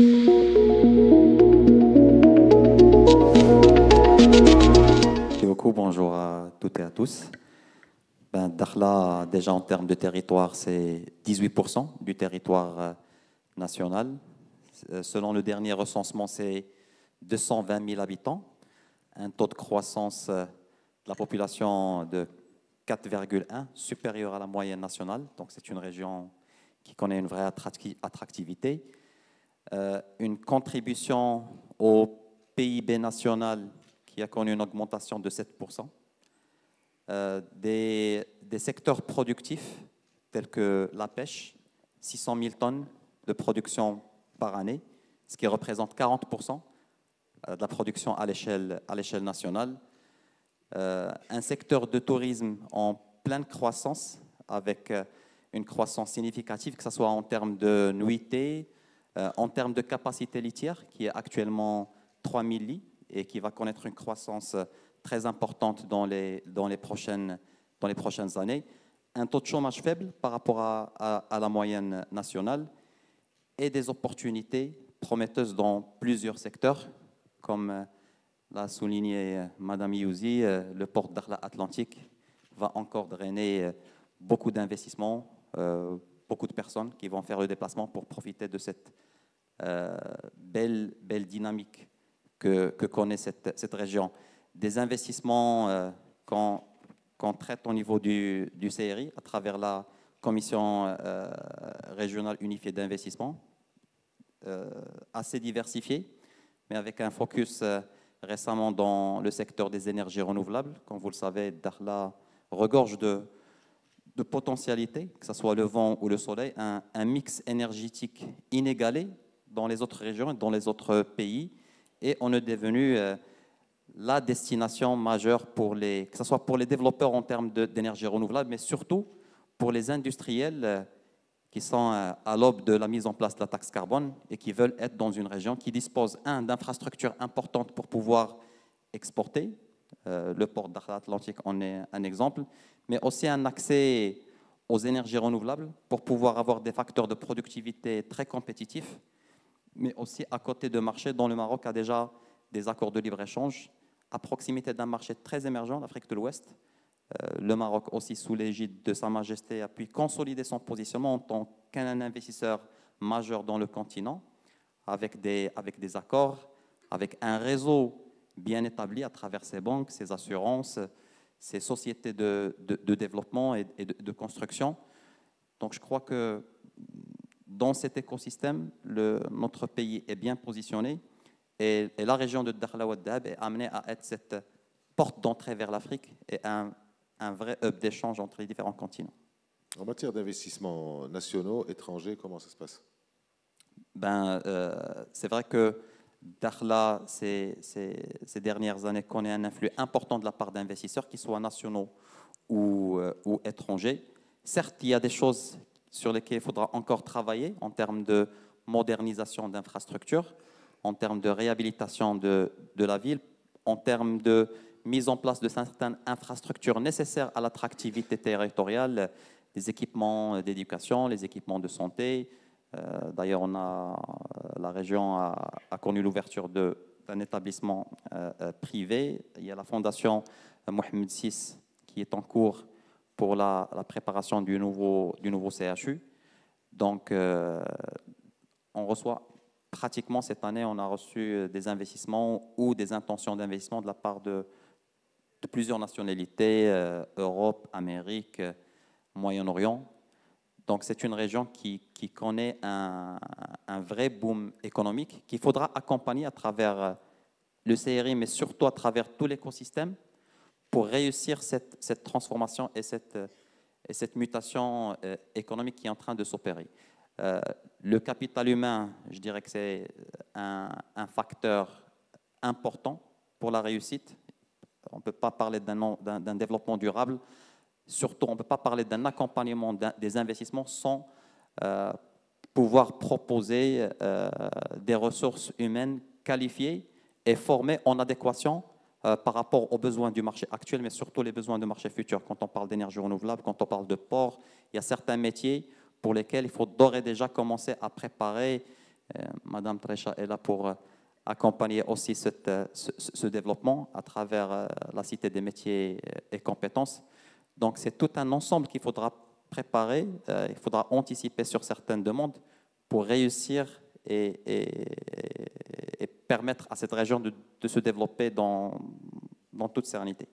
Merci beaucoup, bonjour à toutes et à tous. Dakhla, déjà en termes de territoire, c'est 18% du territoire national. Selon le dernier recensement, c'est 220 000 habitants, un taux de croissance de la population de 4,1, supérieur à la moyenne nationale. Donc c'est une région qui connaît une vraie attractivité. Une contribution au PIB national qui a connu une augmentation de 7%. Des secteurs productifs tels que la pêche, 600 000 tonnes de production par année, ce qui représente 40% de la production à l'échelle nationale. Un secteur de tourisme en pleine croissance, avec une croissance significative, que ce soit en termes de nuitées, en termes de capacité litière, qui est actuellement 3 000 lits et qui va connaître une croissance très importante dans les prochaines années. Un taux de chômage faible par rapport à la moyenne nationale et des opportunités prometteuses dans plusieurs secteurs, comme l'a souligné Madame Youzi, le port de Dakhla Atlantique va encore drainer beaucoup d'investissements, beaucoup de personnes qui vont faire le déplacement pour profiter de cette belle dynamique que connaît cette région. Des investissements qu'on traite au niveau du CRI à travers la Commission régionale unifiée d'investissement, assez diversifiée, mais avec un focus récemment dans le secteur des énergies renouvelables. Comme vous le savez, Dakhla regorge de potentialités, que ce soit le vent ou le soleil, un mix énergétique inégalé dans les autres régions et dans les autres pays, et on est devenu la destination majeure que ce soit pour les développeurs en termes d'énergie renouvelable, mais surtout pour les industriels qui sont à l'aube de la mise en place de la taxe carbone et qui veulent être dans une région qui dispose, d'infrastructures importantes pour pouvoir exporter. Le port de Dakhla Atlantique en est un exemple, mais aussi un accès aux énergies renouvelables pour pouvoir avoir des facteurs de productivité très compétitifs, mais aussi à côté de marchés dont le Maroc a déjà des accords de libre-échange à proximité d'un marché très émergent, l'Afrique de l'Ouest. Le Maroc aussi, sous l'égide de Sa Majesté, a pu consolider son positionnement en tant qu'un investisseur majeur dans le continent, avec des accords, avec un réseau bien établi à travers ses banques, ses assurances, ses sociétés de développement et de construction. Donc je crois que dans cet écosystème, notre pays est bien positionné et la région de Dakhla Ouad Dahab est amenée à être cette porte d'entrée vers l'Afrique et un vrai hub d'échange entre les différents continents. En matière d'investissements nationaux, étrangers, comment ça se passe? C'est vrai que Dakhla, ces dernières années, connaît un influx important de la part d'investisseurs, qu'ils soient nationaux ou étrangers. Certes, il y a des choses sur lesquelles il faudra encore travailler en termes de modernisation d'infrastructures, en termes de réhabilitation de la ville, en termes de mise en place de certaines infrastructures nécessaires à l'attractivité territoriale, les équipements d'éducation, les équipements de santé. D'ailleurs, la région a connu l'ouverture d'un établissement privé. Il y a la fondation Mohamed VI qui est en cours pour la préparation du nouveau CHU. Donc, on reçoit pratiquement cette année, on a reçu des investissements ou des intentions d'investissement de la part de plusieurs nationalités, Europe, Amérique, Moyen-Orient. Donc c'est une région qui connaît un vrai boom économique qu'il faudra accompagner à travers le CRI, mais surtout à travers tout l'écosystème pour réussir cette transformation et cette mutation économique qui est en train de s'opérer. Le capital humain, je dirais que c'est un facteur important pour la réussite. On ne peut pas parler d'un développement durable. Surtout, on ne peut pas parler d'un accompagnement des investissements sans pouvoir proposer des ressources humaines qualifiées et formées en adéquation par rapport aux besoins du marché actuel, mais surtout les besoins du marché futur. Quand on parle d'énergie renouvelable, quand on parle de port, il y a certains métiers pour lesquels il faut d'ores et déjà commencer à préparer Madame Trécha est là pour accompagner aussi ce développement à travers la Cité des métiers et compétences. Donc, c'est tout un ensemble qu'il faudra préparer, il faudra anticiper sur certaines demandes pour réussir et permettre à cette région de se développer dans toute sérénité.